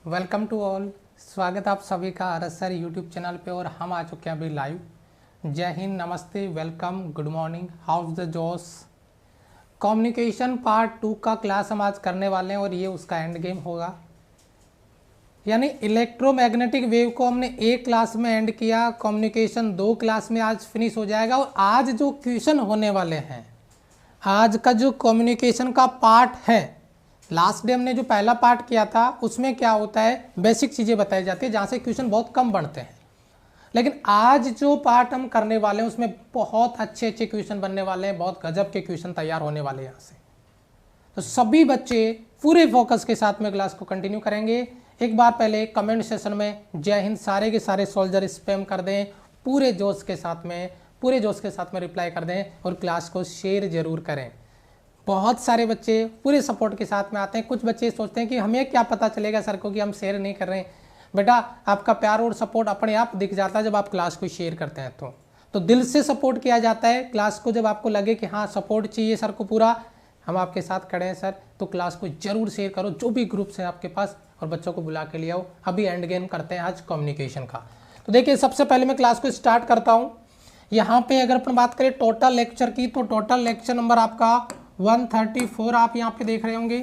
Welcome to all. स्वागत आप सभी का आरएसआर यूट्यूब चैनल पे और हम आ चुके हैं अभी लाइव। जय हिंद, नमस्ते, welcome, good morning, house the जोश। कम्युनिकेशन पार्ट 2 का क्लास हम आज करने वाले हैं और ये उसका एंड गेम होगा। यानी इलेक्ट्रोमैग्नेटिक वेव को हमने एक क्लास में एंड किया, कम्युनिकेशन 2 क्लास में आज फिनिश हो जाएगा। और आज जो क्वेश्चन होने वाले हैं, आज का जो कम्युनिकेशन का पार्ट है, लास्ट डे हमने जो पहला पार्ट किया था उसमें क्या होता है, बेसिक चीज़ें बताई जाती है जहाँ से क्वेश्चन बहुत कम बनते हैं। लेकिन आज जो पार्ट हम करने वाले हैं उसमें बहुत अच्छे अच्छे क्वेश्चन बनने वाले हैं, बहुत गजब के क्वेश्चन तैयार होने वाले हैं यहाँ से। तो सभी बच्चे पूरे फोकस के साथ में क्लास को कंटिन्यू करेंगे। एक बार पहले कमेंट सेशन में जय हिंद सारे के सारे सोल्जर स्पैम कर दें, पूरे जोश के साथ में रिप्लाई कर दें और क्लास को शेयर जरूर करें। बहुत सारे बच्चे पूरे सपोर्ट के साथ में आते हैं। कुछ बच्चे सोचते हैं कि हमें क्या पता चलेगा सर को कि हम शेयर नहीं कर रहे हैं। बेटा, आपका प्यार और सपोर्ट अपने आप दिख जाता है जब आप क्लास को शेयर करते हैं। तो दिल से सपोर्ट किया जाता है क्लास को। जब आपको लगे कि हाँ सपोर्ट चाहिए सर को पूरा, हम आपके साथ खड़े हैं सर, तो क्लास को जरूर शेयर करो, जो भी ग्रुप्स हैं आपके पास, और बच्चों को बुला के ले आओ। अभी एंड गेम करते हैं आज कम्युनिकेशन का। तो देखिए, सबसे पहले मैं क्लास को स्टार्ट करता हूँ। यहाँ पे अगर अपन बात करें टोटल लेक्चर की, तो टोटल लेक्चर नंबर आपका 134 आप यहाँ पे देख रहे होंगे।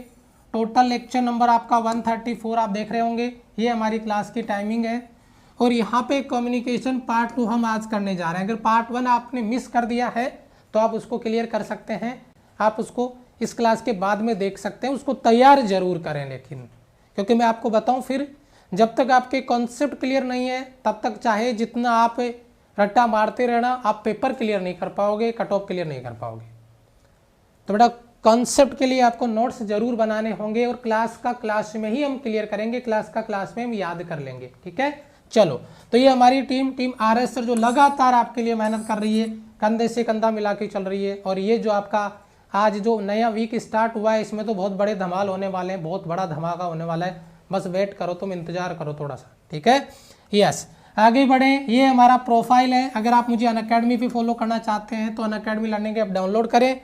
टोटल लेक्चर नंबर आपका 134 आप देख रहे होंगे। ये हमारी क्लास की टाइमिंग है। और यहाँ पे कम्युनिकेशन पार्ट 2 हम आज करने जा रहे हैं। अगर पार्ट 1 आपने मिस कर दिया है तो आप उसको क्लियर कर सकते हैं, आप उसको इस क्लास के बाद में देख सकते हैं। उसको तैयार जरूर करें, लेकिन क्योंकि मैं आपको बताऊं, फिर जब तक आपके कॉन्सेप्ट क्लियर नहीं है तब तक चाहे जितना आप रट्टा मारते रहना, आप पेपर क्लियर नहीं कर पाओगे, कट ऑफ क्लियर नहीं कर पाओगे। तो बेटा, कॉन्सेप्ट के लिए आपको नोट्स जरूर बनाने होंगे और क्लास का क्लास में ही हम क्लियर करेंगे, क्लास का क्लास में हम याद कर लेंगे। ठीक है, चलो। तो ये हमारी टीम आरएसआर जो लगातार आपके लिए मेहनत कर रही है, कंधे से कंधा मिला के चल रही है। और ये जो आपका आज जो नया वीक स्टार्ट हुआ है, इसमें तो बहुत बड़े धमाल होने वाले हैं, बहुत बड़ा धमाका होने वाला है। बस वेट करो, तुम इंतजार करो थोड़ा सा। ठीक है, यस, आगे बढ़े। ये हमारा प्रोफाइल है। अगर आप मुझे अनअकैडमी पे फॉलो करना चाहते हैं तो अनअकैडमी लर्निंग ऐप डाउनलोड करें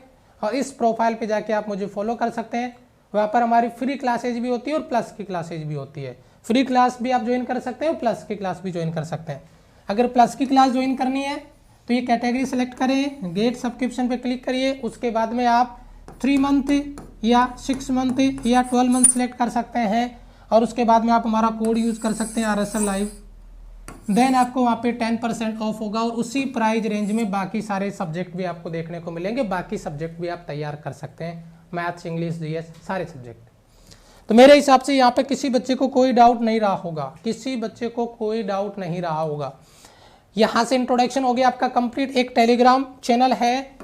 और इस प्रोफाइल पे जाके आप मुझे फॉलो कर सकते हैं। वहाँ पर हमारी फ्री क्लासेज भी होती है और प्लस की क्लासेज भी होती है। फ्री क्लास भी आप ज्वाइन कर सकते हैं और प्लस की क्लास भी ज्वाइन कर सकते हैं। अगर प्लस की क्लास ज्वाइन करनी है तो ये कैटेगरी सेलेक्ट करें, गेट सब्सक्रिप्शन पे क्लिक करिए। उसके बाद में आप 3 मंथ या 6 मंथ या 12 मंथ सेलेक्ट कर सकते हैं और उसके बाद में आप हमारा कोड यूज़ कर सकते हैं आरएसआर लाइव। देन आपको वहाँ पे 10% ऑफ होगा और उसी प्राइस रेंज में बाकी सारे सब्जेक्ट भी आपको देखने को मिलेंगे। बाकी सब्जेक्ट भी आप तैयार कर सकते हैं, मैथ्स, इंग्लिश, जीएस, सारे सब्जेक्ट। तो मेरे हिसाब से यहाँ पे किसी बच्चे को कोई डाउट नहीं रहा होगा, किसी बच्चे को कोई डाउट नहीं रहा होगा। यहाँ से इंट्रोडक्शन हो गया आपका कंप्लीट। एक टेलीग्राम चैनल है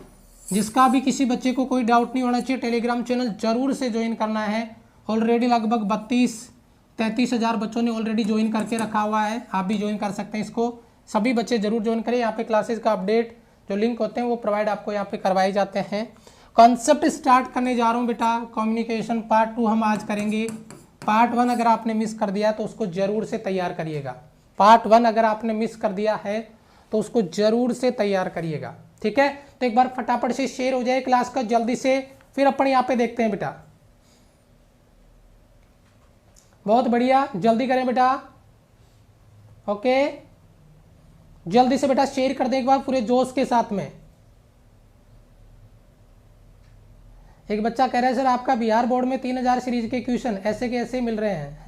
जिसका भी किसी बच्चे को कोई डाउट नहीं होना चाहिए। टेलीग्राम चैनल जरूर से ज्वाइन करना है। ऑलरेडी लगभग 32-33 हज़ार बच्चों ने ऑलरेडी ज्वाइन करके रखा हुआ है। आप भी ज्वाइन कर सकते हैं इसको। सभी बच्चे जरूर ज्वाइन करें। यहाँ पे क्लासेस का अपडेट जो लिंक होते हैं वो प्रोवाइड आपको यहाँ पे करवाए जाते हैं। कॉन्सेप्ट स्टार्ट करने जा रहा हूँ बेटा। कम्युनिकेशन पार्ट 2 हम आज करेंगे। पार्ट 1 अगर आपने मिस कर दिया तो उसको जरूर से तैयार करिएगा। पार्ट 1 अगर आपने मिस कर दिया है तो उसको जरूर से तैयार करिएगा। ठीक है, तो एक बार फटाफट से शेयर हो जाए क्लास का जल्दी से, फिर अपन यहाँ पे देखते हैं बेटा। बहुत बढ़िया, जल्दी करें बेटा। ओके, जल्दी से बेटा शेयर कर दें एक बार पूरे जोश के साथ में। एक बच्चा कह रहा है सर आपका बिहार बोर्ड में 3000 सीरीज के क्वेश्चन ऐसे के ऐसे मिल रहे हैं।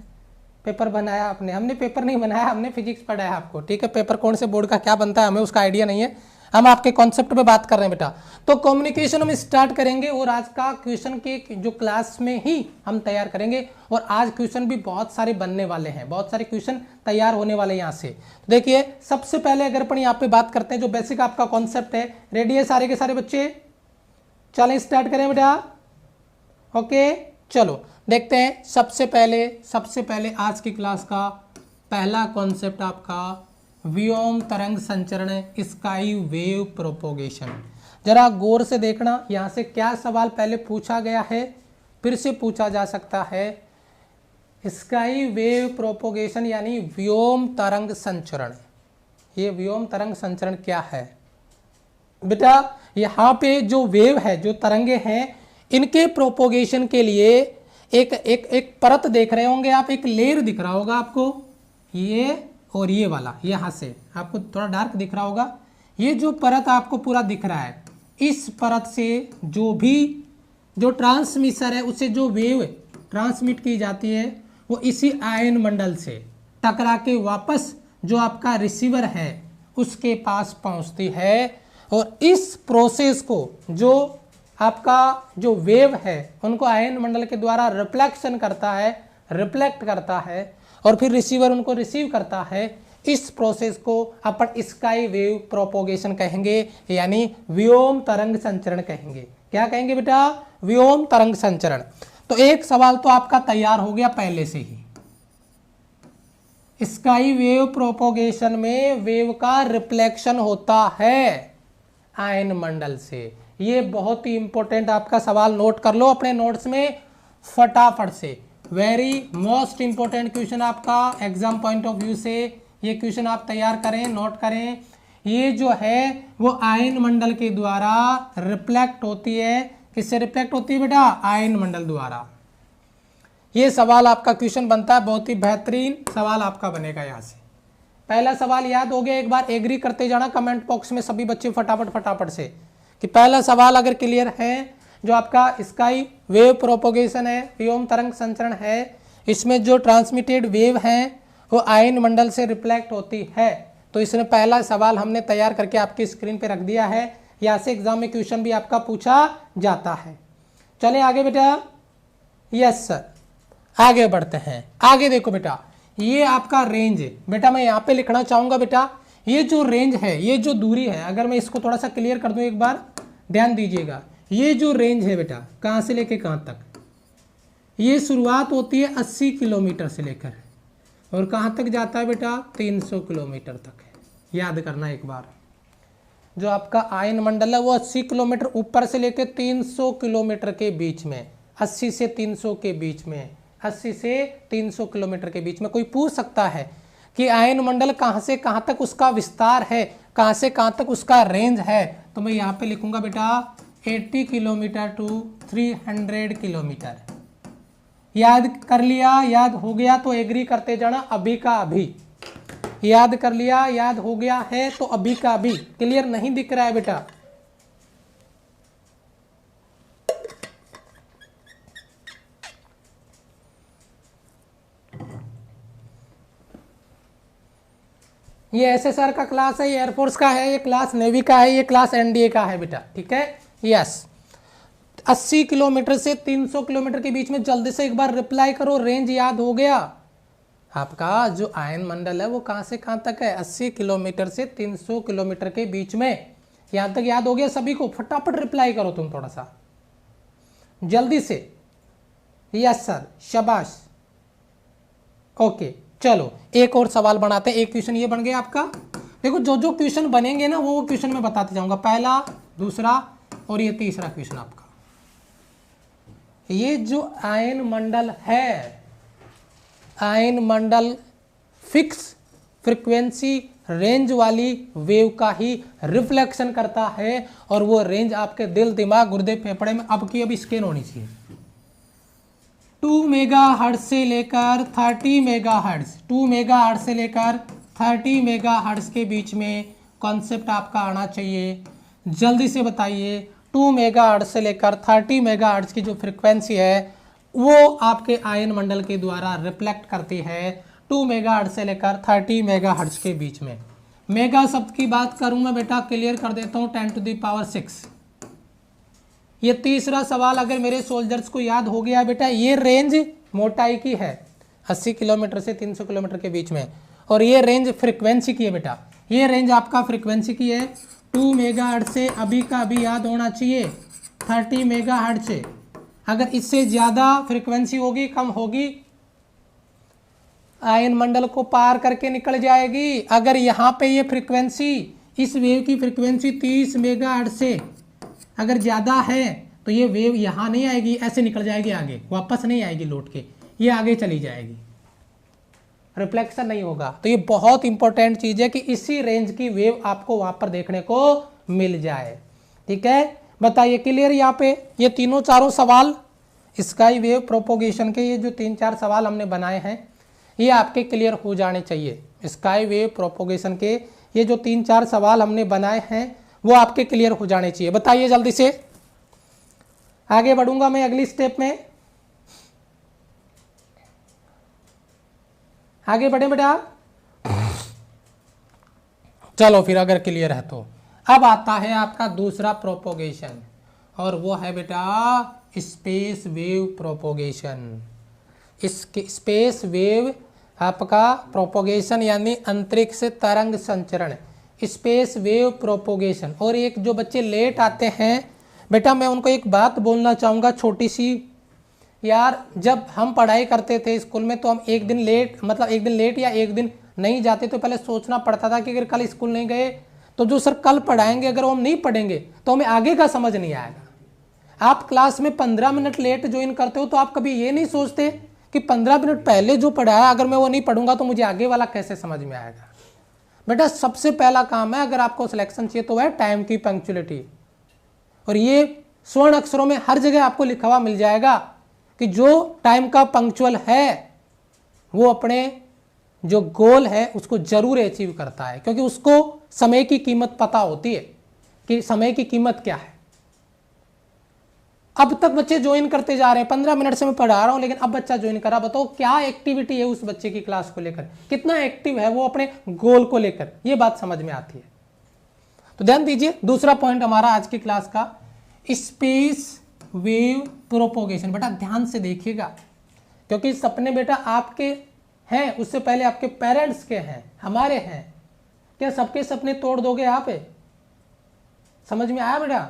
पेपर बनाया आपने? हमने पेपर नहीं बनाया, हमने फिजिक्स पढ़ाया आपको। ठीक है, पेपर कौन से बोर्ड का क्या बनता है हमें उसका आइडिया नहीं है, हम आपके कॉन्सेप्ट पे बात कर रहे हैं बेटा। तो कम्युनिकेशन हम स्टार्ट करेंगे और आज का क्वेश्चन के जो क्लास में ही हम तैयार करेंगे। और आज क्वेश्चन भी बहुत सारे बनने वाले हैं, बहुत सारे क्वेश्चन तैयार होने वाले हैं यहाँ से। तो देखिए, सबसे पहले अगर अपन यहाँ पे बात करते हैं जो बेसिक आपका कॉन्सेप्ट है। रेडी है सारे के सारे बच्चे? चलें स्टार्ट करें बेटा। ओके, चलो देखते हैं। सबसे पहले आज की क्लास का पहला कॉन्सेप्ट आपका व्योम तरंग संचरण, स्काई वेव प्रोपोगेशन। जरा गौर से देखना, यहाँ से क्या सवाल पहले पूछा गया है, फिर से पूछा जा सकता है। स्काई वेव प्रोपोगेशन यानी व्योम तरंग संचरण। ये व्योम तरंग संचरण क्या है बेटा? यहाँ पे जो वेव है, जो तरंगे हैं, इनके प्रोपोगेशन के लिए एक एक एक परत देख रहे होंगे आप, एक लेयर दिख रहा होगा आपको, ये और ये वाला यहाँ से आपको थोड़ा डार्क दिख रहा होगा। ये जो परत आपको पूरा दिख रहा है, इस परत से जो ट्रांसमिशन है, उससे जो वेव ट्रांसमिट की जाती है वो इसी आयन मंडल से टकरा के वापस जो आपका रिसीवर है उसके पास पहुंचती है। और इस प्रोसेस को जो आपका जो वेव है उनको आयन मंडल के द्वारा रिफ्लेक्शन करता है, रिफ्लेक्ट करता है, और फिर रिसीवर उनको रिसीव करता है। इस प्रोसेस को अपन स्काई वेव प्रोपोगेशन कहेंगे, यानी व्योम तरंग संचरण कहेंगे। क्या कहेंगे बेटा? व्योम तरंग संचरण। तो एक सवाल तो आपका तैयार हो गया पहले से ही। स्काई वेव प्रोपोगेशन में वेव का रिफ्लेक्शन होता है आयन मंडल से। ये बहुत ही इंपॉर्टेंट आपका सवाल, नोट कर लो अपने नोट्स में फटाफट से। वेरी मोस्ट इंपॉर्टेंट क्वेश्चन आपका एग्जाम पॉइंट ऑफ व्यू से। ये क्वेश्चन आप तैयार करें, नोट करें। ये जो है वो आयन मंडल के द्वारा रिफ्लेक्ट होती है। किससे रिफ्लेक्ट होती है बेटा? आयन मंडल द्वारा। ये सवाल आपका क्वेश्चन बनता है, बहुत ही बेहतरीन सवाल आपका बनेगा यहाँ से। पहला सवाल याद हो गया? एक बार एग्री करते जाना कमेंट बॉक्स में सभी बच्चे फटाफट से कि पहला सवाल अगर क्लियर है। जो आपका स्काई वेव प्रोपोगेशन है, व्योम तरंग संचरण है, इसमें जो ट्रांसमिटेड वेव हैं वो आयन मंडल से रिफ्लेक्ट होती है। तो इसमें पहला सवाल हमने तैयार करके आपकी स्क्रीन पे रख दिया है। यहाँ से एग्जाम में क्वेश्चन भी आपका पूछा जाता है। चले आगे बेटा। यस सर, आगे बढ़ते हैं। आगे देखो बेटा, ये आपका रेंज है बेटा। मैं यहाँ पे लिखना चाहूंगा बेटा, ये जो रेंज है, ये जो दूरी है, अगर मैं इसको थोड़ा सा क्लियर कर दूं एक बार, ध्यान दीजिएगा। ये जो रेंज है बेटा, कहाँ से लेके कहाँ तक, ये शुरुआत होती है 80 किलोमीटर से लेकर, और कहाँ तक जाता है बेटा? 300 किलोमीटर तक है। याद करना एक बार। जो आपका आयन मंडल है वो 80 किलोमीटर ऊपर से लेकर 300 किलोमीटर के बीच में, 80 से 300 के बीच में, 80 से 300 किलोमीटर के बीच में। कोई पूछ सकता है कि आयन मंडल कहाँ से कहाँ तक उसका विस्तार है, कहाँ से कहाँ तक उसका रेंज है, तो मैं यहाँ पे लिखूंगा बेटा 80 किलोमीटर टू 300 किलोमीटर। याद कर लिया? याद हो गया तो एग्री करते जाना अभी का अभी। याद कर लिया? याद हो गया है तो अभी का अभी। क्लियर नहीं दिख रहा है बेटा? ये एसएसआर का क्लास है, ये एयरफोर्स का है, ये क्लास नेवी का है, ये क्लास एनडीए का है बेटा। ठीक है? यस। 80 किलोमीटर से 300 किलोमीटर के बीच में। जल्दी से एक बार रिप्लाई करो। रेंज याद हो गया आपका? जो आयन मंडल है वो कहां से कहां तक है? 80 किलोमीटर से 300 किलोमीटर के बीच में। यहां तक याद हो गया सभी को? फटाफट रिप्लाई करो तुम थोड़ा सा जल्दी से। यस सर, शाबाश। ओके, चलो एक और सवाल बनाते हैं। एक क्वेश्चन ये बन गया आपका। देखो जो जो क्वेश्चन बनेंगे ना वो क्वेश्चन मैं बताते जाऊंगा। पहला, दूसरा और ये तीसरा क्वेश्चन आपका। ये जो आयन मंडल है, आयन मंडल फिक्स फ्रीक्वेंसी रेंज वाली वेव का ही रिफ्लेक्शन करता है, और वो रेंज आपके दिल, दिमाग, गुर्दे, फेफड़े में अब की अब स्कैन होनी चाहिए। 2 मेगाहर्ट्ज से लेकर 30 मेगाहर्ट्ज, 2 मेगाहर्ट्ज से लेकर 30 मेगाहर्ट्ज के बीच में कॉन्सेप्ट आपका आना चाहिए। जल्दी से बताइए। 2 मेगाहर्ट्ज से लेकर 30 मेगाहर्ट्ज की जो फ्रीक्वेंसी है वो आपके आयन मंडल के द्वारा रिफ्लेक्ट करती है 2 मेगाहर्ट्ज से लेकर 30 मेगाहर्ट्ज के बीच में। मेगा शब्द की बात करूंगा बेटा, क्लियर कर देता हूं, 10⁶। ये तीसरा सवाल अगर मेरे सोल्जर्स को याद हो गया बेटा, ये रेंज मोटाई की है 80 किलोमीटर से 300 किलोमीटर के बीच में, और ये रेंज फ्रीक्वेंसी की है बेटा। ये रेंज आपका फ्रीक्वेंसी की है। 2 मेगाहर्ट्ज से अभी का अभी याद होना चाहिए 30 मेगाहर्ट्ज से। अगर इससे ज़्यादा फ्रीक्वेंसी होगी, कम होगी, आयन मंडल को पार करके निकल जाएगी। अगर यहाँ पे ये फ्रीक्वेंसी, इस वेव की फ्रीक्वेंसी 30 मेगाहर्ट्ज से अगर ज़्यादा है तो ये वेव यहाँ नहीं आएगी, ऐसे निकल जाएगी आगे, वापस नहीं आएगी लौट के, ये आगे चली जाएगी, रिफ्लेक्शन नहीं होगा। तो ये बहुत इंपॉर्टेंट चीज़ है कि इसी रेंज की वेव आपको वहाँ पर देखने को मिल जाए। ठीक है, बताइए क्लियर यहाँ पे? ये तीनों चारों सवाल स्काई वेव प्रोपोगेशन के ये जो 3-4 सवाल हमने बनाए हैं ये आपके क्लियर हो जाने चाहिए। स्काई वेव प्रोपोगेशन के ये जो 3-4 सवाल हमने बनाए हैं वो आपके क्लियर हो जाने चाहिए। बताइए जल्दी से, आगे बढ़ूंगा मैं अगली स्टेप में। आगे बढ़े बेटा, चलो फिर अगर क्लियर है तो। अब आता है आपका दूसरा प्रोपोगेशन और वो है बेटा स्पेस वेव प्रोपोगेशन। इसके स्पेस वेव आपका प्रोपोगेशन यानी अंतरिक्ष तरंग संचरण, स्पेस वेव प्रोपोगेशन। और एक जो बच्चे लेट आते हैं बेटा, मैं उनको एक बात बोलना चाहूँगा छोटी सी। यार जब हम पढ़ाई करते थे स्कूल में तो हम एक दिन लेट या एक दिन नहीं जाते तो पहले सोचना पड़ता था कि अगर कल स्कूल नहीं गए तो जो सर कल पढ़ाएंगे अगर हम नहीं पढ़ेंगे तो हमें आगे का समझ नहीं आएगा। आप क्लास में 15 मिनट लेट ज्वाइन करते हो तो आप कभी ये नहीं सोचते कि 15 मिनट पहले जो पढ़ाया अगर मैं वो नहीं पढ़ूंगा तो मुझे आगे वाला कैसे समझ में आएगा। बेटा सबसे पहला काम है अगर आपको सिलेक्शन चाहिए तो वह टाइम की पंक्चुअलिटी। और ये स्वर्ण अक्षरों में हर जगह आपको लिखा हुआ मिल जाएगा कि जो टाइम का पंक्चुअल है वो अपने जो गोल है उसको जरूर अचीव करता है, क्योंकि उसको समय की कीमत पता होती है कि समय की कीमत क्या है। अब तक बच्चे ज्वाइन करते जा रहे हैं, 15 मिनट से मैं पढ़ा रहा हूं लेकिन अब बच्चा ज्वाइन करा, बताओ क्या एक्टिविटी है उस बच्चे की क्लास को लेकर, कितना एक्टिव है वो अपने गोल को लेकर, ये बात समझ में आती है। तो ध्यान दीजिए, दूसरा पॉइंट हमारा आज की क्लास का स्पेस वेव प्रोपोगेशन। बेटा ध्यान से देखिएगा, क्योंकि सपने बेटा आपके हैं, उससे पहले आपके पेरेंट्स के हैं, हमारे हैं। क्या सबके सपने तोड़ दोगे आप? समझ में आया बेटा?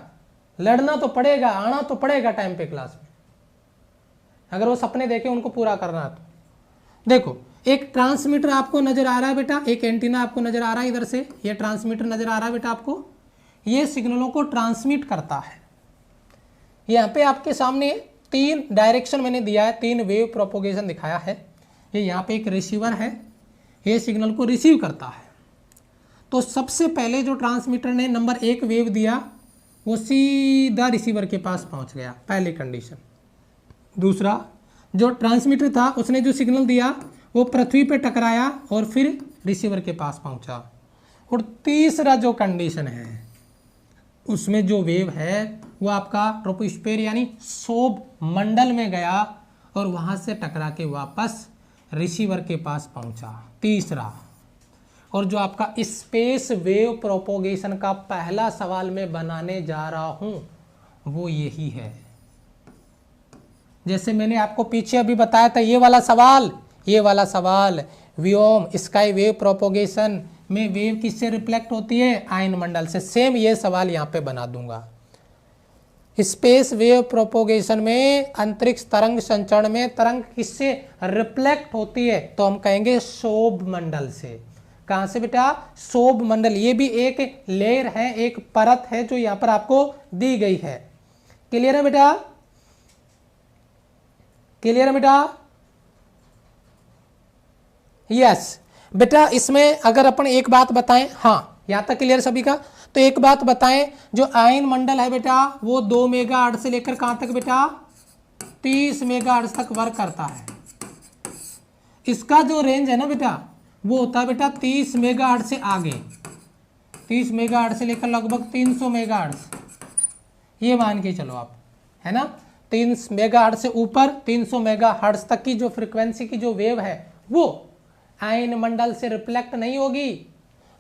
लड़ना तो पड़ेगा, आना तो पड़ेगा टाइम पे क्लास में, अगर वो सपने देखे उनको पूरा करना तो। देखो एक ट्रांसमीटर आपको नजर आ रहा है बेटा, एक एंटीना आपको नजर आ रहा है, इधर से ये ट्रांसमीटर नजर आ रहा है बेटा आपको, ये सिग्नलों को ट्रांसमिट करता है। यहाँ पे आपके सामने 3 डायरेक्शन मैंने दिया है, 3 वेव प्रोपोगेशन दिखाया है। ये यहाँ पे एक रिसीवर है, ये सिग्नल को रिसीव करता है। तो सबसे पहले जो ट्रांसमीटर ने नंबर 1 वेव दिया वो सीधा रिसीवर के पास पहुँच गया, पहली कंडीशन। दूसरा जो ट्रांसमीटर था उसने जो सिग्नल दिया वो पृथ्वी पे टकराया और फिर रिसीवर के पास पहुँचा। और तीसरा जो कंडीशन है उसमें जो वेव है वो आपका ट्रोपोस्फीयर यानी शोभ मंडल में गया और वहां से टकरा के वापस रिसीवर के पास पहुंचा, तीसरा। और जो आपका स्पेस वेव प्रोपोगेशन का पहला सवाल मैं बनाने जा रहा हूं वो यही है। जैसे मैंने आपको पीछे अभी बताया था ये वाला सवाल व्योम स्काई वेव प्रोपोगेशन में वेव किससे रिफ्लेक्ट होती है? आयन मंडल से। सेम ये सवाल यहाँ पे बना दूंगा। स्पेस वेव प्रोपोगेशन में अंतरिक्ष तरंग संचरण में तरंग किससे रिफ्लेक्ट होती है? तो हम कहेंगे शोभ मंडल से। कहां से बेटा? शोभ मंडल। ये भी एक लेयर है, एक परत है जो यहाँ पर आपको दी गई है। क्लियर है बेटा? क्लियर है बेटा? यस बेटा, इसमें अगर अपन एक बात बताएं, हाँ यहां तक क्लियर सभी का, तो एक बात बताएं, जो आयन मंडल है बेटा वो 2 मेगाहर्ट्ज से लेकर कहां तक बेटा? 30 मेगाहर्ट्ज तक वर्क करता है। इसका जो रेंज है ना बेटा वो होता है बेटा 30 मेगाहर्ट्ज से आगे, 30 मेगाहर्ट्ज से लेकर लगभग 300 मेगाहर्ट्ज, ये मान के चलो आप, है ना। 3 मेगाहर्ट्ज से ऊपर 300 मेगाहर्ट्ज तक की जो फ्रीक्वेंसी की जो वेव है वो आयन मंडल से रिफ्लेक्ट नहीं होगी,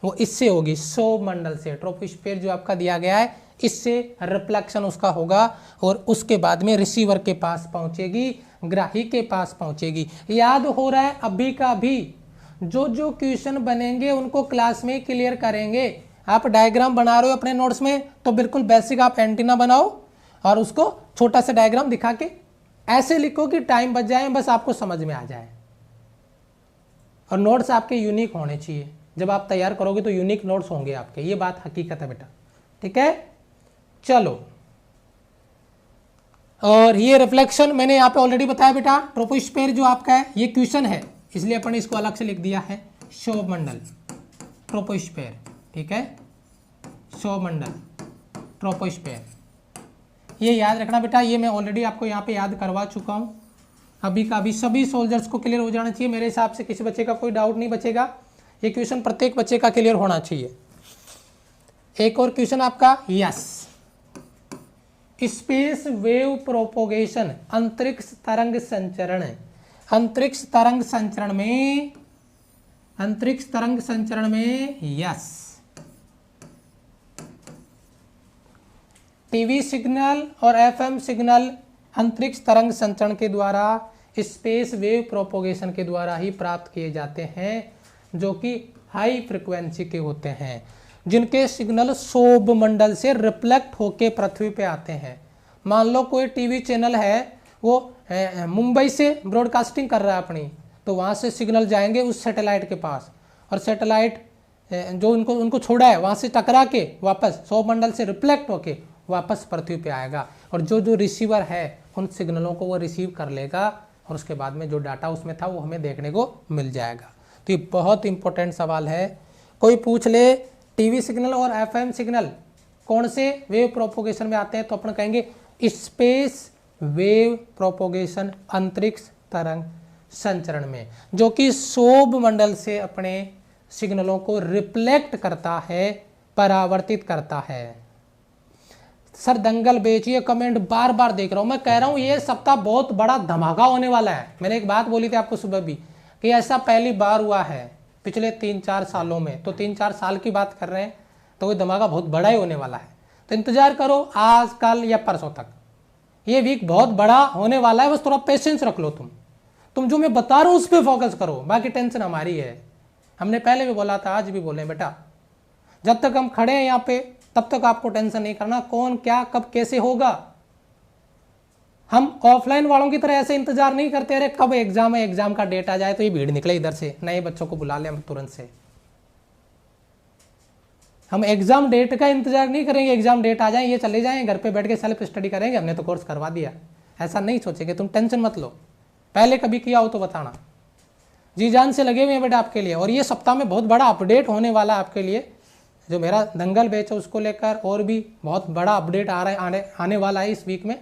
वो इससे होगी, शोभ मंडल से। ट्रोपोस्फीयर जो आपका दिया गया है इससे रिफ्लेक्शन उसका होगा और उसके बाद में रिसीवर के पास पहुंचेगी, ग्राही के पास पहुंचेगी। याद हो रहा है अभी का भी जो क्वेश्चन बनेंगे उनको क्लास में क्लियर करेंगे। आप डायग्राम बना रहे हो अपने नोट्स में तो बिल्कुल बेसिक आप एंटीना बनाओ और उसको छोटा सा डायग्राम दिखा के ऐसे लिखो कि टाइम बच जाए, बस आपको समझ में आ जाए। और नोट्स आपके यूनिक होने चाहिए, जब आप तैयार करोगे तो यूनिक नोट्स होंगे आपके, ये बात हकीकत है बेटा, ठीक है। चलो, और ये रिफ्लेक्शन मैंने यहाँ पे ऑलरेडी बताया बेटा, ट्रोपोस्फीयर जो आपका है ये क्वेश्चन है इसलिए अपन इसको अलग से लिख दिया है, शोभ मंडल ट्रोपोस्फीयर, ठीक है, शोभ मंडल ट्रोपोस्फीयर। ये याद रखना बेटा, ये मैं ऑलरेडी आपको यहाँ पे याद करवा चुका हूँ। अभी का अभी सभी सोल्जर्स को क्लियर हो जाना चाहिए, मेरे हिसाब से किसी बच्चे का कोई डाउट नहीं बचेगा। ये क्वेश्चन प्रत्येक बच्चे का क्लियर होना चाहिए। एक और क्वेश्चन आपका, यस, स्पेस वेव प्रोपोगेशन, अंतरिक्ष तरंग संचरण। अंतरिक्ष तरंग संचरण में यस, टीवी सिग्नल और एफएम सिग्नल अंतरिक्ष तरंग संचरण के द्वारा, स्पेस वेव प्रोपोगेशन के द्वारा ही प्राप्त किए जाते हैं, जो कि हाई फ्रिक्वेंसी के होते हैं, जिनके सिग्नल सौर मंडल से रिफ्लेक्ट होके पृथ्वी पे आते हैं। मान लो कोई टीवी चैनल है, वो मुंबई से ब्रॉडकास्टिंग कर रहा है अपनी, तो वहाँ से सिग्नल जाएंगे उस सैटेलाइट के पास, और सैटेलाइट जो उनको छोड़ा है वहाँ से टकरा के वापस सौर मंडल से रिफ्लेक्ट होके वापस पृथ्वी पे आएगा, और जो रिसीवर है उन सिग्नलों को वो रिसीव कर लेगा, और उसके बाद में जो डाटा उसमें था वो हमें देखने को मिल जाएगा। तो ये बहुत इंपॉर्टेंट सवाल है। कोई पूछ ले टीवी सिग्नल और एफएम सिग्नल कौन से वेव प्रोपोगेशन में आते हैं, तो अपन कहेंगे स्पेस वेव प्रोपोगेशन, अंतरिक्ष तरंग संचरण में, जो कि सौर मंडल से अपने सिग्नलों को रिफ्लेक्ट करता है, परावर्तित करता है। सर दंगल बेच, ये कमेंट बार बार देख रहा हूं, मैं कह रहा हूं ये सप्ताह बहुत बड़ा धमाका होने वाला है। मैंने एक बात बोली थी आपको सुबह भी कि ऐसा पहली बार हुआ है पिछले 3-4 सालों में, तो 3-4 साल की बात कर रहे हैं, तो ये धमाका बहुत बड़ा ही होने वाला है। तो इंतजार करो आज कल या परसों तक, ये वीक बहुत बड़ा होने वाला है। बस थोड़ा पेशेंस रख लो, तुम जो मैं बता रहा हूं उस पर फोकस करो, बाकी टेंशन हमारी है। हमने पहले भी बोला था, आज भी बोले बेटा, जब तक हम खड़े हैं यहाँ पे तब तक आपको टेंशन नहीं करना, कौन क्या कब कैसे होगा। हम ऑफलाइन वालों की तरह ऐसे इंतजार नहीं करते, अरे कब एग्जाम है, एग्जाम का डेट आ जाए तो ये भीड़ निकले इधर से, नए बच्चों को बुला ले हम तुरंत से। हम एग्जाम डेट का इंतजार नहीं करेंगे, एग्जाम डेट आ जाए ये चले जाएं, घर पे बैठ के सेल्फ स्टडी करेंगे, हमने तो कोर्स करवा दिया, ऐसा नहीं सोचेंगे। तुम टेंशन मत लो, पहले कभी किया हो तो बताना। जी जान से लगे हुए हैं बेटा आपके लिए, और ये सप्ताह में बहुत बड़ा अपडेट होने वाला है आपके लिए। जो मेरा दंगल बैच है उसको लेकर और भी बहुत बड़ा अपडेट आ रहा है, आने वाला है इस वीक में,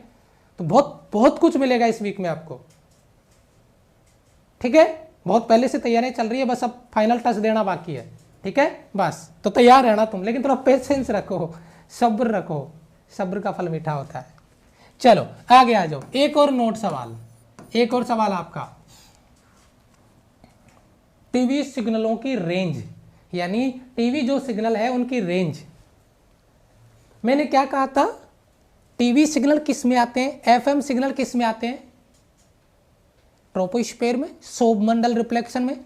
तो बहुत कुछ मिलेगा इस वीक में आपको, ठीक है। बहुत पहले से तैयारी चल रही है, बस अब फाइनल टच देना बाकी है, ठीक है। बस तो तैयार रहना तुम, लेकिन थोड़ा पेशेंस रखो, सब्र रखो, सब्र का फल मीठा होता है। चलो आगे आ जाओ, एक और नोट सवाल, एक और सवाल आपका, टीवी सिग्नलों की रेंज, यानी टीवी जो सिग्नल है उनकी रेंज। मैंने क्या कहा था, टीवी सिग्नल किस में आते हैं, एफएम सिग्नल किस में आते हैं, ट्रोपोस्फीयर में, सौर मंडल रिफ्लेक्शन में।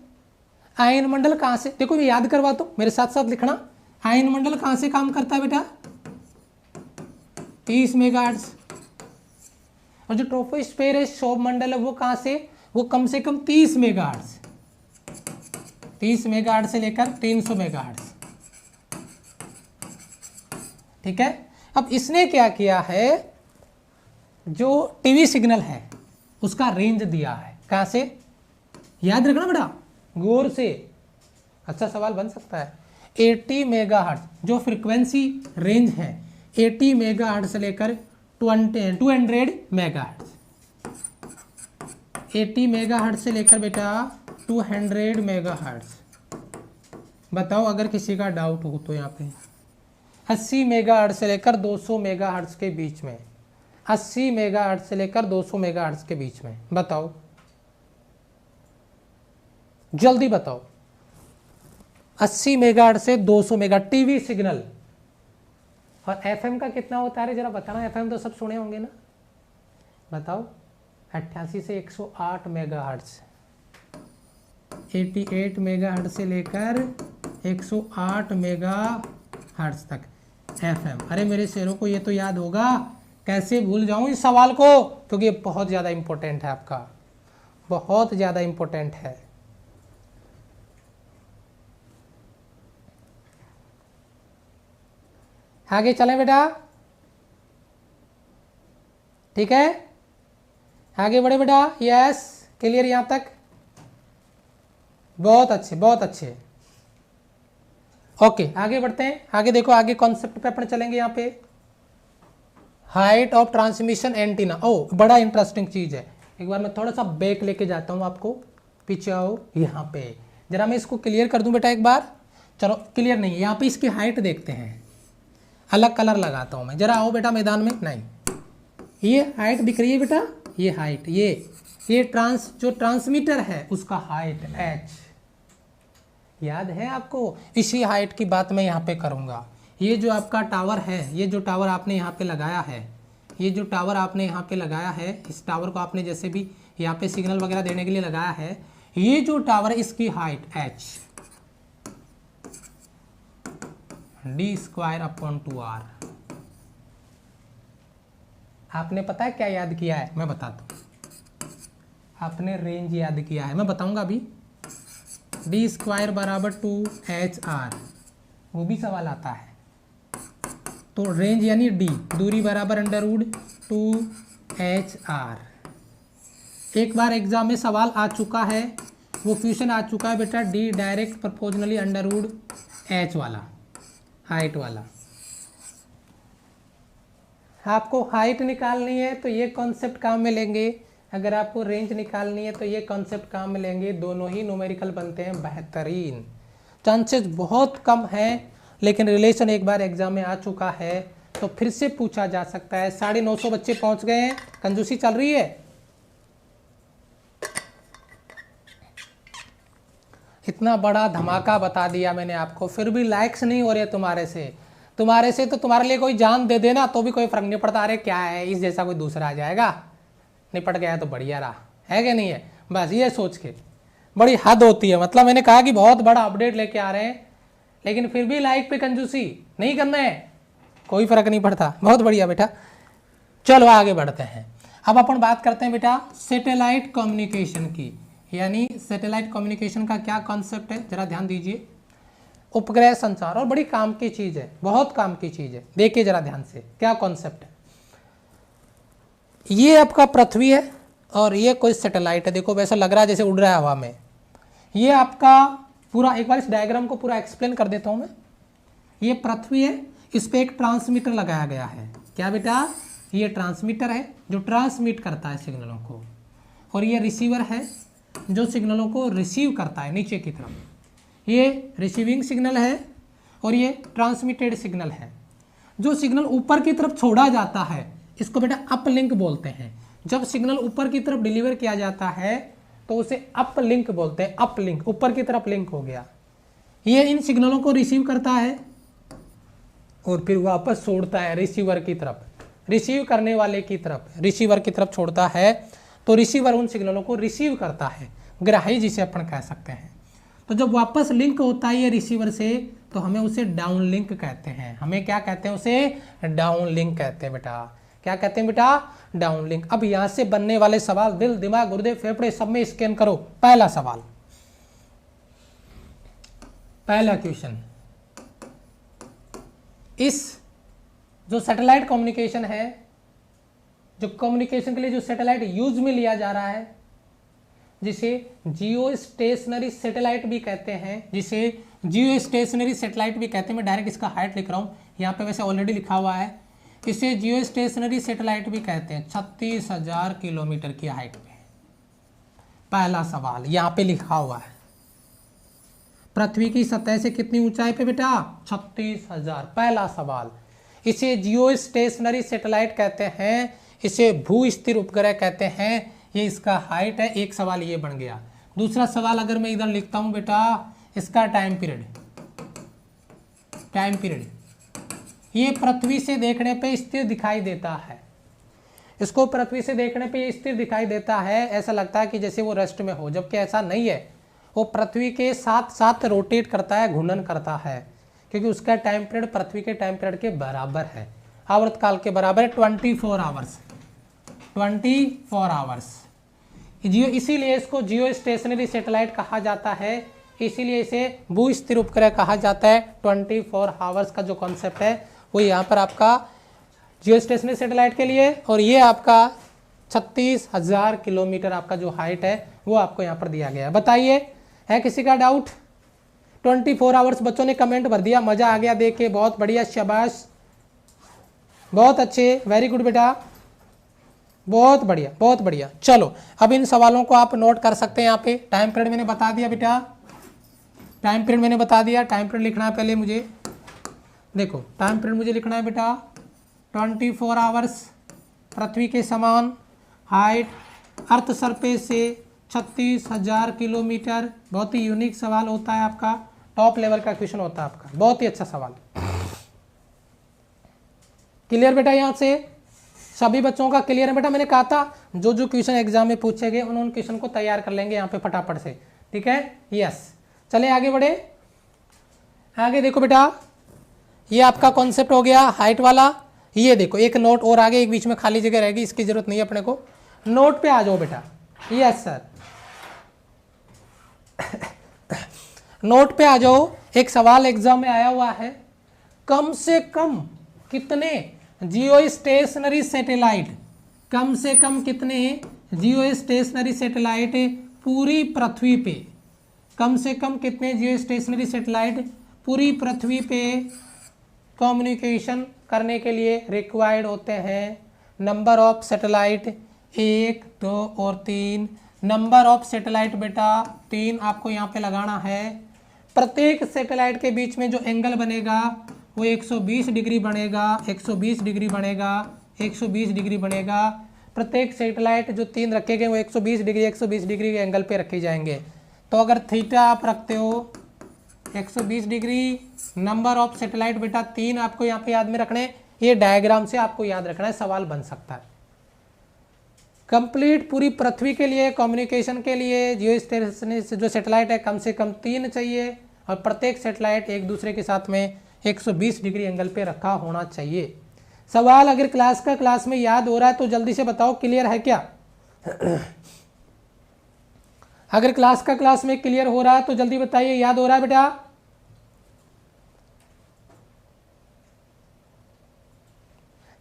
आयन मंडल कहां से, देखो मैं याद करवा दो, मेरे साथ साथ लिखना, आयन मंडल कहां से काम करता है बेटा, 30 मेगाहर्ट्ज, और जो ट्रोपोस्फीयर है सौर मंडल है वो कहां से, वो कम से कम 30 मेगाहर्ट्ज, 30 मेगाहर्ट्ज से लेकर 300 मेगाहर्ट्ज, ठीक है। अब इसने क्या किया है, जो टीवी सिग्नल है उसका रेंज दिया है, कहां से, याद रखना बेटा गौर से, अच्छा सवाल बन सकता है। 80 मेगाहर्ट्ज जो फ्रीक्वेंसी रेंज है, 80 मेगाहर्ट्ज से लेकर 200 मेगाहर्ट्ज, 80 मेगाहर्ट्ज से लेकर बेटा 200 मेगाहर्ट्ज। बताओ अगर किसी का डाउट हो तो, यहाँ पे 80 मेगाहर्ट्ज से लेकर 200 मेगाहर्ट्ज के बीच में, 80 मेगाहर्ट्ज से लेकर 200 मेगाहर्ट्ज के बीच में, बताओ जल्दी बताओ। 80 मेगाहर्ट्ज से 200 मेगा टीवी सिग्नल, और एफएम का कितना होता है जरा बताना, एफएम तो सब सुने होंगे ना, बताओ। 88 से 108 मेगाहर्ट्ज, 88 मेगाहर्ट्ज से लेकर 108 मेगाहर्ट्ज तक एफएम। अरे मेरे शेरों को ये तो याद होगा, कैसे भूल जाऊं इस सवाल को, क्योंकि ये बहुत ज़्यादा इंपॉर्टेंट है आपका, बहुत ज़्यादा इंपॉर्टेंट है। आगे चलें बेटा, ठीक है, आगे बढ़े बेटा, यस क्लियर यहां तक, बहुत अच्छे बहुत अच्छे। ओके आगे बढ़ते हैं, आगे देखो, आगे कॉन्सेप्ट पे अपन चलेंगे। यहाँ पे हाइट ऑफ ट्रांसमिशन एंटीना। ओ बड़ा इंटरेस्टिंग चीज है, एक बार मैं थोड़ा सा बैक लेके जाता हूँ आपको, पीछे आओ यहाँ पे, जरा मैं इसको क्लियर कर दूं बेटा एक बार। चलो क्लियर नहीं, यहाँ पे इसकी हाइट देखते हैं, अलग कलर लगाता हूँ मैं, जरा आओ बेटा मैदान में। नहीं, ये हाइट दिख रही है बेटा, ये हाइट, ये जो ट्रांसमीटर है उसका हाइट h, याद है आपको? इसी हाइट की बात मैं यहाँ पे करूँगा। ये जो आपका टावर है, ये जो टावर आपने यहाँ पे लगाया है, ये जो टावर आपने यहाँ पे लगाया है, इस टावर को आपने जैसे भी यहाँ पे सिग्नल वगैरह देने के लिए लगाया है, ये जो टावर है इसकी हाइट h d²/2r। आपने पता है क्या याद किया है? मैं बताता हूँ, आपने रेंज याद किया है, मैं बताऊंगा अभी। d² = 2hr, वो भी सवाल आता है। तो रेंज यानी d, दूरी बराबर √2hr। एक बार एग्जाम में सवाल आ चुका है, वो क्वेश्चन आ चुका है बेटा, d डायरेक्ट प्रोपोर्शनली √h वाला, हाइट वाला। आपको हाइट निकालनी है तो ये कॉन्सेप्ट काम में लेंगे, अगर आपको रेंज निकालनी है तो ये कॉन्सेप्ट काम में लेंगे, दोनों ही न्यूमेरिकल बनते हैं बेहतरीन। चांसेस बहुत कम हैं, लेकिन रिलेशन एक बार एग्जाम में आ चुका है तो फिर से पूछा जा सकता है। 950 बच्चे पहुंच गए हैं, कंजूसी चल रही है। इतना बड़ा धमाका बता दिया मैंने आपको, फिर भी लाइक्स नहीं हो रहे तुम्हारे से। तो तुम्हारे लिए कोई जान दे देना तो भी कोई फर्क नहीं पड़ता, अरे क्या है इस जैसा कोई दूसरा आ जाएगा, निपट गया तो बढ़िया रहा, है कि नहीं है? बस ये सोच के बड़ी हद होती है। मतलब मैंने कहा कि बहुत बड़ा अपडेट लेके आ रहे हैं, लेकिन फिर भी लाइक पे कंजूसी नहीं करना है, कोई फर्क नहीं पड़ता। बहुत बढ़िया बेटा, चलो आगे बढ़ते हैं। अब अपन बात करते हैं बेटा सैटेलाइट कम्युनिकेशन की, यानी सैटेलाइट कम्युनिकेशन का क्या कॉन्सेप्ट है, जरा ध्यान दीजिए। उपग्रह संचार, और बड़ी काम की चीज है, बहुत काम की चीज है। देखिए जरा ध्यान से क्या कॉन्सेप्ट है। ये आपका पृथ्वी है और ये कोई सैटेलाइट है, देखो वैसा लग रहा है जैसे उड़ रहा है हवा में। ये आपका पूरा, एक बार इस डायग्राम को पूरा एक्सप्लेन कर देता हूं मैं। ये पृथ्वी है, इस पे एक ट्रांसमीटर लगाया गया है। क्या बेटा? ये ट्रांसमीटर है जो ट्रांसमिट करता है सिग्नलों को, और ये रिसीवर है जो सिग्नलों को रिसीव करता है नीचे की तरफ। ये रिसीविंग सिग्नल है और ये ट्रांसमिटेड सिग्नल है। जो सिग्नल ऊपर की तरफ छोड़ा जाता है इसको बेटा अपलिंक बोलते हैं। जब सिग्नल ऊपर की तरफ डिलीवर किया जाता है तो उसे अपलिंक बोलते हैं। अपलिंक, ऊपर की तरफ लिंक हो गया। ये इन सिग्नलों को रिसीव करता है और फिर वापस छोड़ता है रिसीवर की तरफ, रिसीव करने वाले की तरफ, रिसीवर की तरफ छोड़ता है। तो रिसीवर उन सिग्नलों को रिसीव करता है, ग्राही जिसे अपन कह सकते हैं। तो जब वापस लिंक होता है ये रिसीवर से तो हमें उसे डाउन लिंक कहते हैं। हमें क्या कहते हैं? उसे डाउन लिंक कहते हैं बेटा। क्या कहते हैं बेटा? Down link. अब यहां से बनने वाले सवाल दिल, दिमाग, गुर्दे, फेफड़े सब में स्कैन करो। पहला सवाल, पहला क्वेश्चन, इस जो सैटेलाइट कम्युनिकेशन है, जो कम्युनिकेशन के लिए जो सैटेलाइट यूज में लिया जा रहा है, जिसे जियो स्टेशनरी सैटेलाइट भी कहते हैं, जिसे जियो स्टेशनरी सैटेलाइट भी कहते हैं। मैं डायरेक्ट इसका हाइट लिख रहा हूं, यहाँ पे वैसे ऑलरेडी लिखा हुआ है। इसे जियो स्टेशनरी सैटेलाइट भी कहते हैं। 36,000 किलोमीटर की हाइट पे। पहला सवाल यहाँ पे लिखा हुआ है, पृथ्वी की सतह से कितनी ऊंचाई पे बेटा? 36,000। पहला सवाल, इसे जियो स्टेशनरी सैटेलाइट कहते हैं, इसे भू स्थिर उपग्रह कहते हैं। ये इसका हाइट है। एक सवाल ये बन गया। दूसरा सवाल अगर मैं इधर लिखता हूं बेटा, इसका टाइम पीरियड, टाइम पीरियड ये पृथ्वी से देखने पे स्थिर दिखाई देता है। इसको पृथ्वी से देखने पे ये स्थिर दिखाई देता है, ऐसा लगता है कि जैसे वो रेस्ट में हो, जबकि ऐसा नहीं है। वो पृथ्वी के साथ साथ रोटेट करता है, घूर्णन करता है, क्योंकि उसका टाइम पीरियड पृथ्वी के टाइम पीरियड के बराबर है, आवर्तकाल के बराबर है। 24 आवर्स, 24 आवर्स। जियो, इसीलिए इसको जियो स्टेशनरी सैटेलाइट कहा जाता है, इसीलिए इसे भू स्थिर उपग्रह कहा जाता है। 24 आवर्स का जो कॉन्सेप्ट है वो यहाँ पर आपका जियो स्टेशनरी सैटेलाइट के लिए, और ये आपका 36,000 किलोमीटर आपका जो हाइट है वो आपको यहाँ पर दिया गया है। बताइए, है किसी का डाउट? 24 आवर्स बच्चों ने कमेंट भर दिया, मजा आ गया देख के, बहुत बढ़िया, शाबाश। बहुत अच्छे, वेरी गुड बेटा, बहुत बढ़िया बहुत बढ़िया। चलो अब इन सवालों को आप नोट कर सकते हैं। यहाँ पे टाइम पीरियड मैंने बता दिया बेटा, टाइम पीरियड मैंने बता दिया। टाइम पीरियड लिखना है पहले मुझे, देखो टाइम पीरियड मुझे लिखना है बेटा 24 आवर्स, पृथ्वी के समान, हाइट अर्थ सरफेस से 36,000 किलोमीटर। बहुत ही यूनिक सवाल होता है आपका, टॉप लेवल का क्वेश्चन होता है आपका, बहुत ही अच्छा सवाल। क्लियर बेटा, यहाँ से सभी बच्चों का क्लियर है बेटा। मैंने कहा था जो जो क्वेश्चन एग्जाम में पूछे गए उन क्वेश्चन को तैयार कर लेंगे यहाँ पे फटाफट से, ठीक है। यस, चले आगे बढ़े। आगे देखो बेटा, ये आपका कॉन्सेप्ट हो गया हाइट वाला। ये देखो एक नोट और आगे, एक बीच में खाली जगह रहेगी, इसकी जरूरत नहीं है अपने को। नोट पे आ जाओ बेटा। यस सर, नोट पे आ जाओ। एक सवाल एग्जाम में आया हुआ है, कम से कम कितने जियो स्टेशनरी सैटेलाइट, कम से कम कितने जियो स्टेशनरी सैटेलाइट पूरी पृथ्वी पे, कम से कम कितने जियो स्टेशनरी सैटेलाइट पूरी पृथ्वी पे कम्युनिकेशन करने के लिए रिक्वायर्ड होते हैं। नंबर ऑफ सैटेलाइट 1, 2 और 3। नंबर ऑफ सैटेलाइट बेटा 3 आपको यहाँ पे लगाना है। प्रत्येक सैटेलाइट के बीच में जो एंगल बनेगा वो 120 डिग्री बनेगा, 120 डिग्री बनेगा, 120 डिग्री बनेगा। प्रत्येक सैटेलाइट जो 3 रखे गए वो 120 डिग्री 120 डिग्री के एंगल पे रखे जाएंगे। तो अगर थीटा आप रखते हो 120 डिग्री, नंबर ऑफ सैटेलाइट बेटा 3 आपको यहाँ पे याद में रखने। ये डायग्राम से आपको याद रखना है, सवाल बन सकता है। कंप्लीट पूरी पृथ्वी के लिए कम्युनिकेशन के लिए जियो स्टेशनरी जो सैटेलाइट है कम से कम 3 चाहिए, और प्रत्येक सैटेलाइट एक दूसरे के साथ में 120 डिग्री एंगल पे रखा होना चाहिए। सवाल अगर क्लास में याद हो रहा है तो जल्दी से बताओ, क्लियर है क्या? अगर क्लास में क्लियर हो रहा है तो जल्दी बताइए, याद हो रहा है बेटा?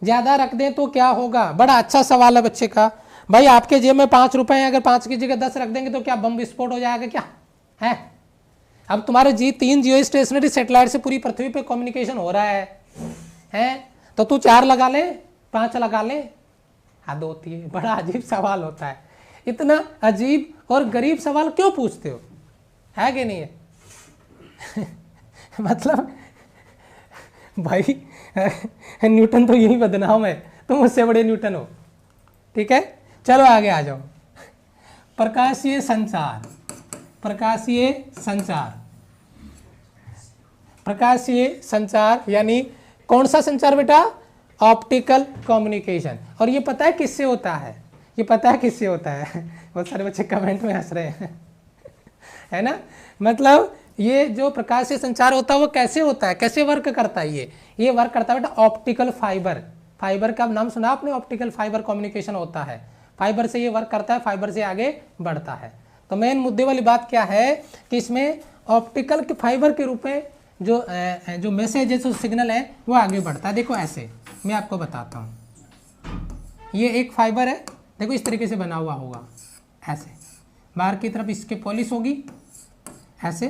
ज्यादा रख दें तो क्या होगा? बड़ा अच्छा सवाल है बच्चे का। भाई आपके जेब में 5 रुपए हैं, अगर 5 की जगह 10 रख देंगे तो क्या बम विस्फोट हो जाएगा क्या? है अब तुम्हारे 3 जियो स्टेशनरी सैटेलाइट से पूरी पृथ्वी पे कम्युनिकेशन हो रहा है तो तू 4 लगा ले, 5 लगा ले, हद होती है। बड़ा अजीब सवाल होता है। इतना अजीब और गरीब सवाल क्यों पूछते हो, है कि नहीं है? मतलब भाई न्यूटन तो यही बदनाम है, तुम मुझसे बड़े न्यूटन हो, ठीक है। चलो आगे आ जाओ। प्रकाशीय संचार, प्रकाशीय संचार, प्रकाशीय संचार यानी कौन सा संचार बेटा? Optical communication. और ये पता है किससे होता है? ये पता है किससे होता है? बहुत सारे बच्चे कमेंट में हंस रहे हैं, है ना। मतलब ये जो प्रकाशीय संचार होता है वो कैसे होता है, कैसे वर्क करता है? ये वर्क करता है बेटा ऑप्टिकल फाइबर। फाइबर का नाम सुना आपने? ऑप्टिकल फाइबर कम्युनिकेशन होता है, फाइबर से ये वर्क करता है, फाइबर से आगे बढ़ता है। तो मेन मुद्दे वाली बात क्या है कि इसमें ऑप्टिकल के फाइबर के रूप में जो मैसेज है, जो सिग्नल है वो आगे बढ़ता है। देखो ऐसे मैं आपको बताता हूँ, ये एक फाइबर है, देखो इस तरीके से बना हुआ होगा, ऐसे बाहर की तरफ इसके पॉलिश होगी, ऐसे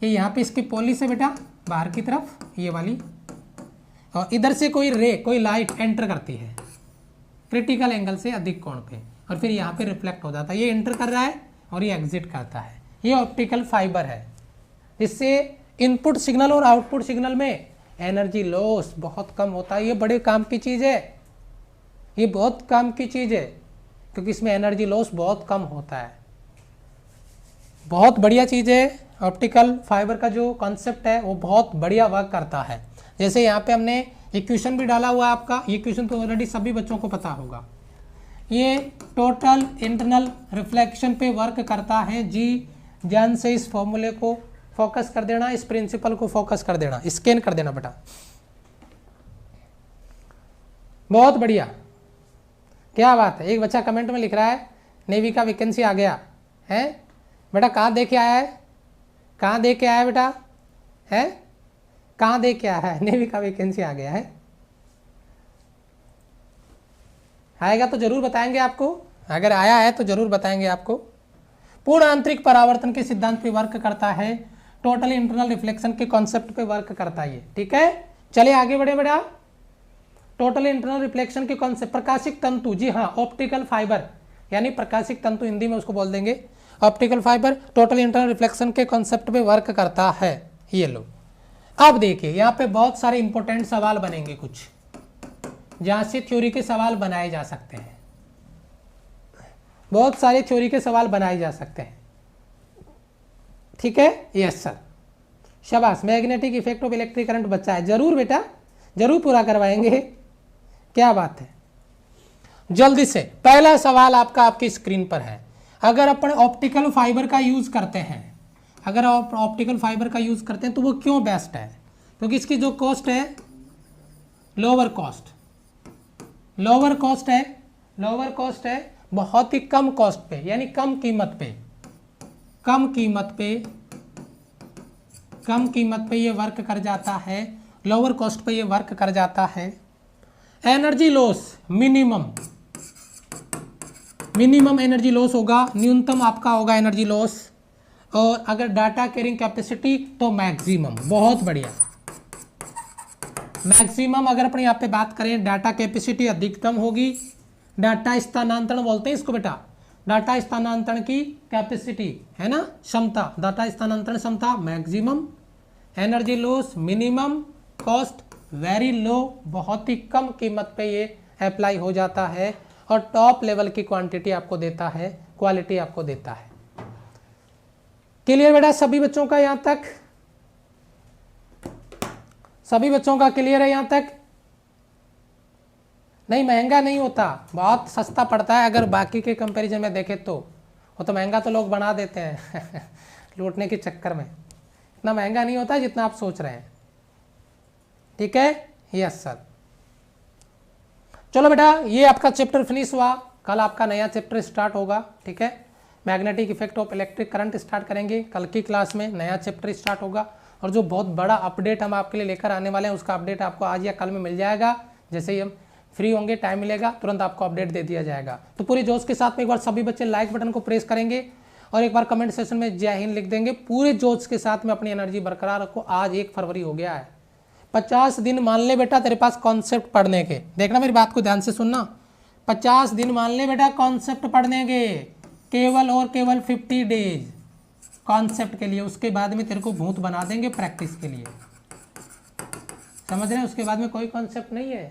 ये यहाँ पे इसकी पॉलिश है बेटा बाहर की तरफ ये वाली, और इधर से कोई रे, कोई लाइट एंटर करती है क्रिटिकल एंगल से अधिक कोण पे, और फिर यहाँ पे रिफ्लेक्ट हो जाता है। ये एंटर कर रहा है और ये एग्जिट करता है। ये ऑप्टिकल फाइबर है, जिससे इनपुट सिग्नल और आउटपुट सिग्नल में एनर्जी लॉस बहुत कम होता है। ये बड़े काम की चीज़ है, ये बहुत काम की चीज़ है, क्योंकि इसमें एनर्जी लॉस बहुत कम होता है। बहुत बढ़िया चीज़ है। ऑप्टिकल फाइबर का जो कॉन्सेप्ट है वो बहुत बढ़िया वर्क करता है। जैसे यहाँ पे हमने इक्वेशन भी डाला हुआ है आपका, ये इक्वेशन तो ऑलरेडी सभी बच्चों को पता होगा। ये टोटल इंटरनल रिफ्लेक्शन पे वर्क करता है। जी ध्यान से इस फॉर्मूले को फोकस कर देना, इस प्रिंसिपल को फोकस कर देना, स्कैन कर देना बेटा। बहुत बढ़िया, क्या बात है। एक बच्चा कमेंट में लिख रहा है नेवी का वैकेंसी आ गया है बेटा। कहाँ दे के आया है? कहाँ दे के आया बेटा? है कहाँ दे के आया है? नेवी का वैकेंसी आ गया है। आएगा तो जरूर बताएंगे आपको, अगर आया है तो जरूर बताएंगे आपको। पूर्ण आंतरिक परावर्तन के सिद्धांत पे वर्क करता है, टोटल इंटरनल रिफ्लेक्शन के कॉन्सेप्ट पे वर्क करता है ये, ठीक है। चलिए आगे बढ़े बेटा। टोटल इंटरनल रिफ्लेक्शन के कॉन्सेप्ट, प्रकाशिक तंतु, जी हाँ ऑप्टिकल फाइबर, यानी प्रकाशिक तंतु हिंदी में उसको बोल देंगे optical fibre, total internal reflection के कॉन्सेप्ट पे वर्क करता है। ये लो, अब देखिए यहाँ पे बहुत सारे इंपॉर्टेंट सवाल बनेंगे कुछ, जहाँ से थ्योरी के सवाल बनाए जा सकते हैं, बहुत सारे थ्योरी के सवाल बनाए जा सकते हैं। ठीक है, यस सर, शाबाश। Magnetic effect of electric current बच्चा है, जरूर बेटा जरूर पूरा करवाएंगे, क्या बात है। जल्दी से पहला सवाल आपका आपकी स्क्रीन पर है। अगर अपन ऑप्टिकल फाइबर का यूज करते हैं, अगर आप ऑप्टिकल फाइबर का यूज करते हैं तो वो क्यों बेस्ट है? क्योंकि इसकी जो कॉस्ट है लोअर कॉस्ट, लोअर कॉस्ट है, लोअर कॉस्ट है, बहुत ही कम कॉस्ट पे, यानी कम कीमत पे, कम कीमत पे, कम कीमत पे ये वर्क कर जाता है, लोअर कॉस्ट पे ये वर्क कर जाता है। Energy loss minimum, minimum energy loss होगा, न्यूनतम आपका होगा एनर्जी लॉस। और अगर डाटा कैरिंग कैपेसिटी तो मैक्सिमम, बहुत बढ़िया, मैक्सिमम अगर अपन यहाँ पे बात करें, डाटा कैपेसिटी अधिकतम होगी, डाटा स्थानांतरण बोलते हैं इसको बेटा, डाटा स्थानांतरण की कैपेसिटी है ना, क्षमता, डाटा स्थानांतरण क्षमता maximum, energy loss minimum, cost very low, बहुत ही कम कीमत पे ये अप्लाई हो जाता है, और टॉप लेवल की क्वांटिटी आपको देता है, क्वालिटी आपको देता है। क्लियर बेटा सभी बच्चों का यहां तक? सभी बच्चों का क्लियर है यहां तक? नहीं, महंगा नहीं होता, बहुत सस्ता पड़ता है अगर बाकी के कंपैरिजन में देखें तो। वो तो महंगा तो लोग बना देते हैं लूटने के चक्कर में, इतना महंगा नहीं होता जितना आप सोच रहे हैं। ठीक है, यस सर। चलो बेटा, ये आपका चैप्टर फिनिश हुआ, कल आपका नया चैप्टर स्टार्ट होगा। ठीक है, magnetic effect of electric current start करेंगे, कल की क्लास में नया चैप्टर स्टार्ट होगा। और जो बहुत बड़ा अपडेट हम आपके लिए लेकर आने वाले हैं, उसका अपडेट आपको आज या कल में मिल जाएगा। जैसे ही हम फ्री होंगे, टाइम मिलेगा, तुरंत आपको अपडेट दे दिया जाएगा। तो पूरे जोश के साथ में एक बार सभी बच्चे लाइक बटन को प्रेस करेंगे और एक बार कमेंट सेक्शन में जय हिंद लिख देंगे। पूरे जोश के साथ में अपनी एनर्जी बरकरार रखो। आज 1 फरवरी हो गया है, 50 दिन मान ले बेटा तेरे पास कॉन्सेप्ट पढ़ने के। देखना मेरी बात को ध्यान से सुनना, 50 दिन मान ले बेटा कॉन्सेप्ट पढ़ने के, केवल और केवल 50 डेज कॉन्सेप्ट के लिए। उसके बाद में तेरे को भूत बना देंगे प्रैक्टिस के लिए, समझ रहे हैं? उसके बाद में कोई कॉन्सेप्ट नहीं है,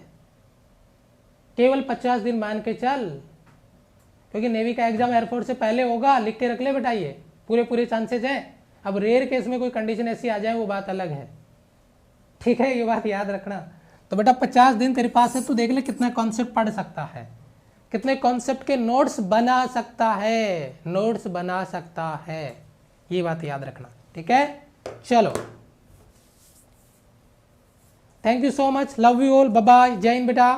केवल 50 दिन मान के चल, क्योंकि नेवी का एग्जाम एयरफोर्स से पहले होगा। लिख के रख ले बेटा, ये पूरे चांसेज हैं। अब रेयर केस में कोई कंडीशन ऐसी आ जाए वो बात अलग है। ठीक है, ये बात याद रखना। तो बेटा 50 दिन तेरे पास है, तो देख ले कितना कॉन्सेप्ट पढ़ सकता है, कितने कॉन्सेप्ट के नोट्स बना सकता है, नोट्स बना सकता है, ये बात याद रखना। ठीक है, चलो, thank you so much, love you all, bye bye, जय हिंद बेटा।